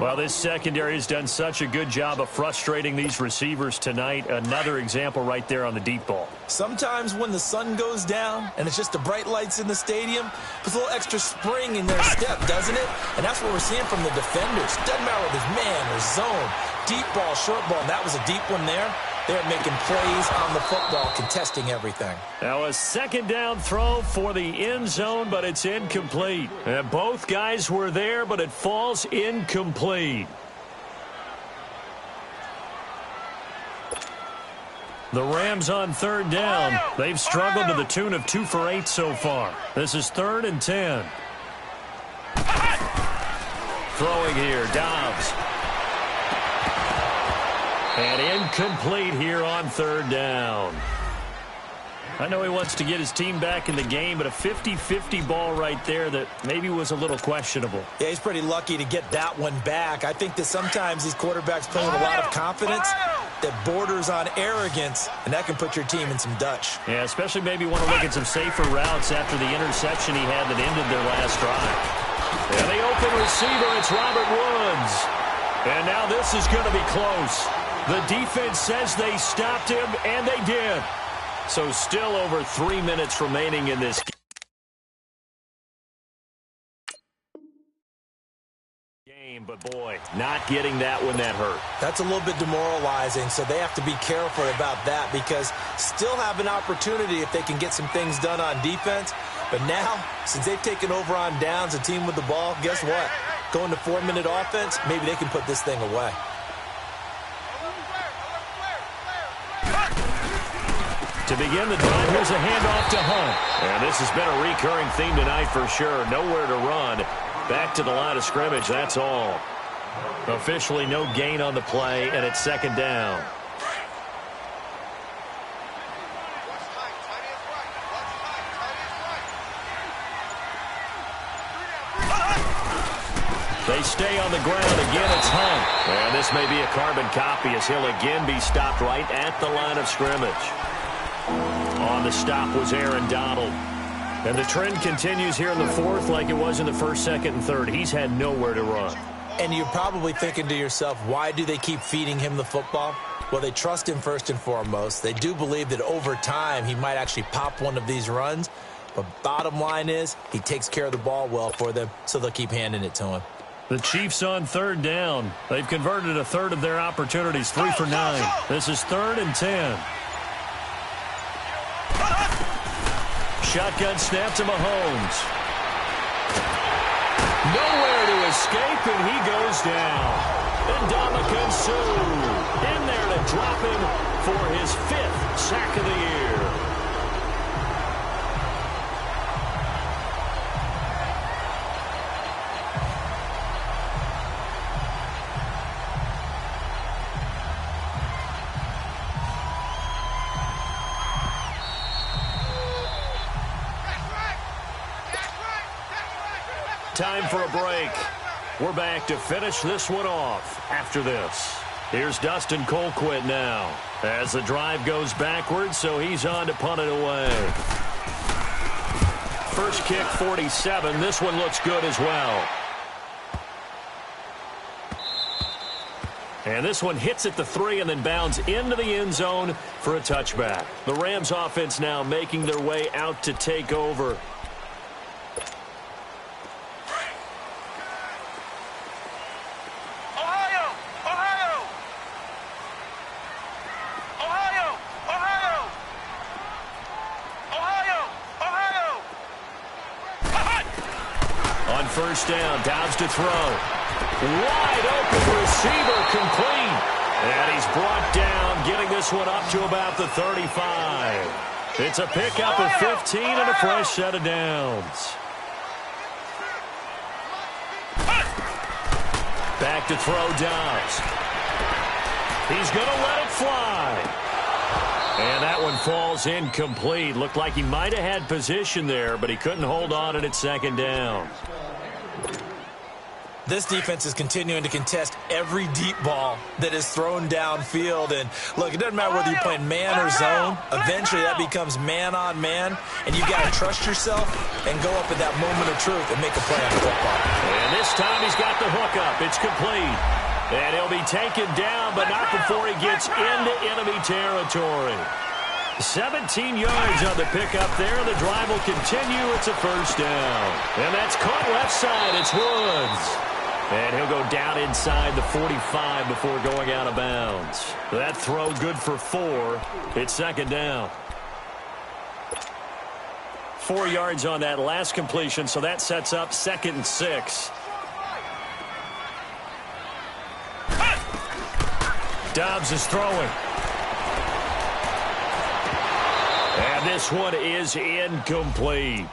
Well, this secondary has done such a good job of frustrating these receivers tonight. Another example right there on the deep ball. Sometimes when the sun goes down and it's just the bright lights in the stadium, puts a little extra spring in their step, doesn't it? And that's what we're seeing from the defenders. Doesn't matter whether it's man or zone, deep ball, short ball. And that was a deep one there. They're making plays on the football, contesting everything. Now a 2nd down throw for the end zone, but it's incomplete. And both guys were there, but it falls incomplete. The Rams on third down. They've struggled to the tune of 2 for 8 so far. This is 3rd and 10. Throwing here, Dobbs. And incomplete here on 3rd down. I know he wants to get his team back in the game, but a 50-50 ball right there that maybe was a little questionable. Yeah, he's pretty lucky to get that one back. I think that sometimes these quarterbacks play with a lot of confidence that borders on arrogance, and that can put your team in some Dutch. Yeah, especially maybe want to look at some safer routes after the interception he had that ended their last drive. And the open receiver, it's Robert Woods. And now this is going to be close. The defense says they stopped him, and they did. So still over 3 minutes remaining in this game. But, boy, not getting that one that hurt. That's a little bit demoralizing, so they have to be careful about that because still have an opportunity if they can get some things done on defense. But now, since they've taken over on downs, a team with the ball, guess what? Going to 4-minute offense, maybe they can put this thing away. To begin the drive, here's a handoff to Hunt. And this has been a recurring theme tonight for sure. Nowhere to run. Back to the line of scrimmage, that's all. Officially no gain on the play, and it's 2nd down. They stay on the ground. Again, it's Hunt. And this may be a carbon copy as he'll again be stopped right at the line of scrimmage. On the stop was Aaron Donald. And the trend continues here in the 4th like it was in the 1st, 2nd, and 3rd. He's had nowhere to run. And you're probably thinking to yourself, why do they keep feeding him the football? Well, they trust him first and foremost. They do believe that over time he might actually pop one of these runs. But bottom line is he takes care of the ball well for them, so they'll keep handing it to him. The Chiefs on 3rd down. They've converted a third of their opportunities, 3 for 9. This is 3rd and 10. Shotgun snap to Mahomes. Nowhere to escape, and he goes down. And Ndamukong Suh in there to drop him for his 5th sack of the year. Time for a break. We're back to finish this one off after this. Here's Dustin Colquitt now as the drive goes backwards, so he's on to punt it away. First kick, 47. This one looks good as well. And this one hits at the 3 and then bounds into the end zone for a touchback. The Rams offense now making their way out to take over. First down, Dobbs to throw. Wide open receiver, complete. And he's brought down, getting this one up to about the 35. It's a pickup of 15 and a fresh set of downs. Back to throw, Dobbs. He's going to let it fly. And that one falls incomplete. Looked like he might have had position there, but he couldn't hold on at its 2nd down. This defense is continuing to contest every deep ball that is thrown downfield. And, look, it doesn't matter whether you're playing man or zone. Eventually, that becomes man-on-man, and you've got to trust yourself and go up at that moment of truth and make a play on the football. And this time he's got the hook up. It's complete. And he'll be taken down, but not before he gets into enemy territory. 17 yards on the pickup there. The drive will continue. It's a first down. And that's caught left side. It's Woods. And he'll go down inside the 45 before going out of bounds. That throw good for 4. It's 2nd down. 4 yards on that last completion, so that sets up 2nd and 6. Dobbs is throwing. And this one is incomplete.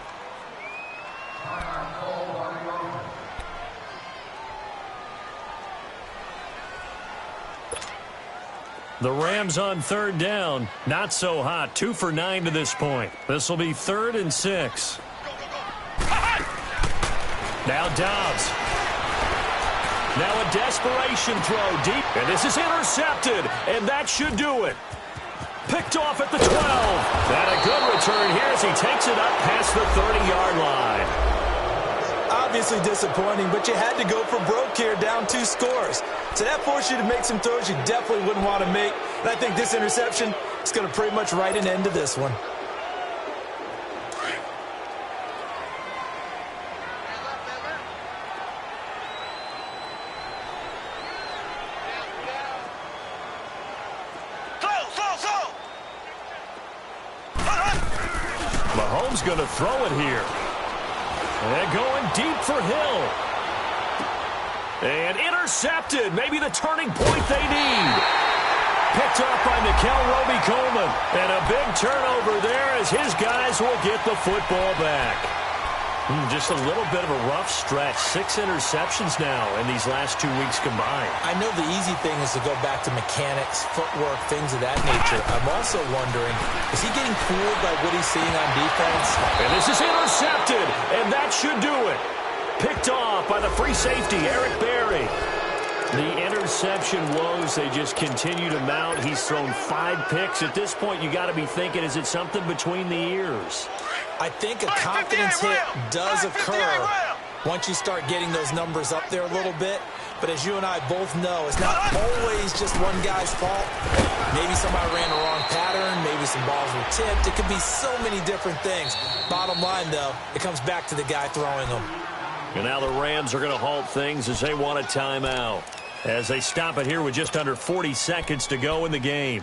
The Rams on third down. Not so hot. 2 for 9 to this point. This will be 3rd and 6. Now Dobbs. Now a desperation throw deep. And this is intercepted. And that should do it. Picked off at the 12. And a good return here as he takes it up past the 30-yard line. Obviously disappointing, but you had to go for broke here, down 2 scores. So that forced you to make some throws you definitely wouldn't want to make. And I think this interception is going to pretty much write an end to this one. Mahomes going to throw it here. And going deep for Hill. And intercepted. Maybe the turning point they need. Picked up by Nickel Roby-Coleman. And a big turnover there as his guys will get the football back. Just a little bit of a rough stretch. 6 interceptions now in these last 2 weeks combined. I know the easy thing is to go back to mechanics, footwork, things of that nature. I'm also wondering, is he getting fooled by what he's seeing on defense? And this is intercepted, and that should do it. Picked off by the free safety, Eric Berry. The interception woes, they just continue to mount. He's thrown 5 picks. At this point, you got to be thinking, is it something between the ears? I think a confidence hit does occur once you start getting those numbers up there a little bit. But as you and I both know, it's not always just one guy's fault. Maybe somebody ran the wrong pattern. Maybe some balls were tipped. It could be so many different things. Bottom line, though, it comes back to the guy throwing them. And now the Rams are going to halt things as they want a timeout. As they stop it here with just under 40 seconds to go in the game.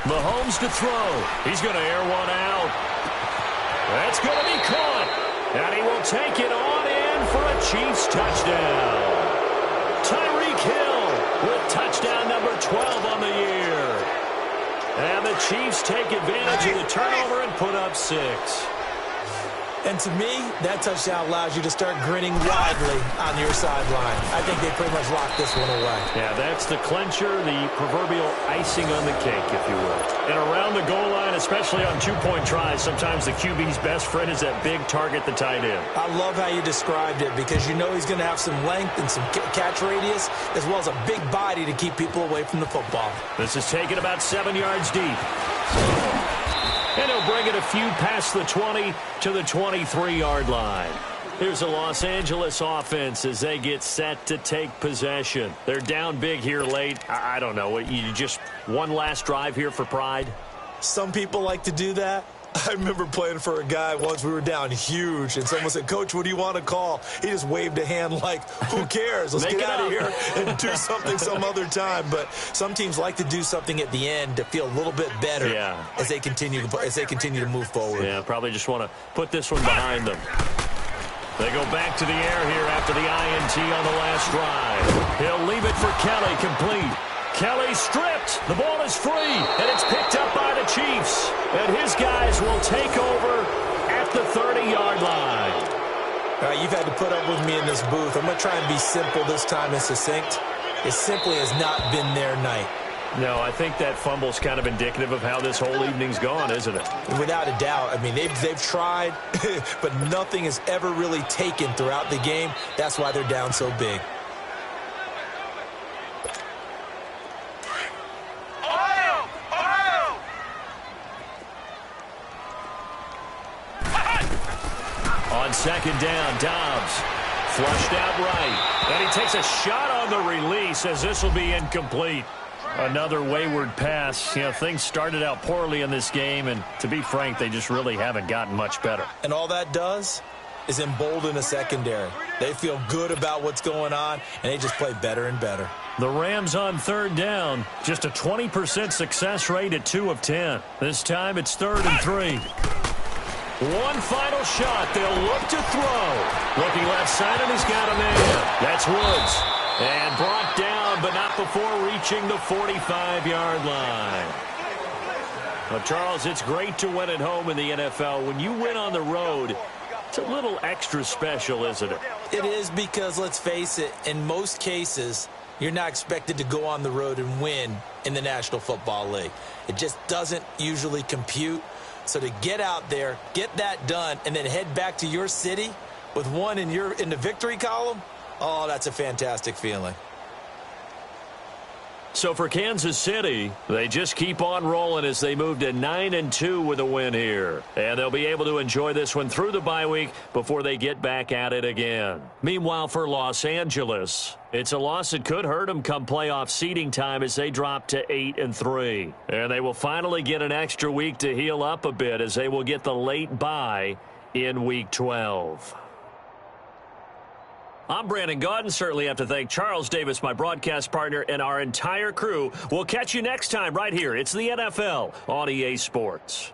Mahomes to throw. He's going to air one out. That's going to be caught. And he will take it on in for a Chiefs touchdown. Tyreek Hill with touchdown number 12 on the year. And the Chiefs take advantage of the turnover and put up 6. And to me, that touchdown allows you to start grinning widely on your sideline. I think they pretty much locked this one away. Yeah, that's the clincher, the proverbial icing on the cake, if you will. And around the goal line, especially on 2-point tries, sometimes the QB's best friend is that big target, the tight end. I love how you described it because you know he's going to have some length and some catch radius as well as a big body to keep people away from the football. This is taken about 7 yards deep. And he'll bring it a few past the 20 to the 23-yard line. Here's the Los Angeles offense as they get set to take possession. They're down big here late. I don't know. You just one last drive here for pride? Some people like to do that. I remember playing for a guy once. We were down huge, and someone said, "Coach, what do you want to call?" He just waved a hand like, who cares? Let's get out of here and do something some other time. But some teams like to do something at the end to feel a little bit better as they continue to move forward. Yeah, probably just want to put this one behind them. They go back to the air here after the INT on the last drive. He'll leave it for Kelly, complete. Kelly stripped. The ball is free, and it's picked up by the Chiefs. And his guys will take over at the 30-yard line. All right, you've had to put up with me in this booth. I'm going to try and be simple this time and succinct. It simply has not been their night. No, I think that fumble's kind of indicative of how this whole evening's gone, isn't it? Without a doubt. I mean, they've tried, but nothing has ever really taken throughout the game. That's why they're down so big. On second down, Dobbs flushed out right. And he takes a shot on the release as this will be incomplete. Another wayward pass. You know, things started out poorly in this game, and to be frank, they just really haven't gotten much better. And all that does is embolden a secondary. They feel good about what's going on, and they just play better and better. The Rams on third down, just a 20% success rate at 2 of 10. This time it's 3rd and 3. One final shot. They'll look to throw. Looking left side, and he's got a man. That's Woods. And brought down, but not before reaching the 45-yard line. Well, Charles, it's great to win at home in the NFL. When you win on the road, it's a little extra special, isn't it? It is, because, let's face it, in most cases, you're not expected to go on the road and win in the National Football League. It just doesn't usually compute. So to get out there, get that done, and then head back to your city with one in the victory column, oh, that's a fantastic feeling. So for Kansas City, they just keep on rolling as they move to 9-2 with a win here. And they'll be able to enjoy this one through the bye week before they get back at it again. Meanwhile, for Los Angeles, it's a loss that could hurt them come playoff seeding time as they drop to 8-3. And they will finally get an extra week to heal up a bit as they will get the late bye in Week 12. I'm Brandon Gaudin. Certainly have to thank Charles Davis, my broadcast partner, and our entire crew. We'll catch you next time right here. It's the NFL on EA Sports.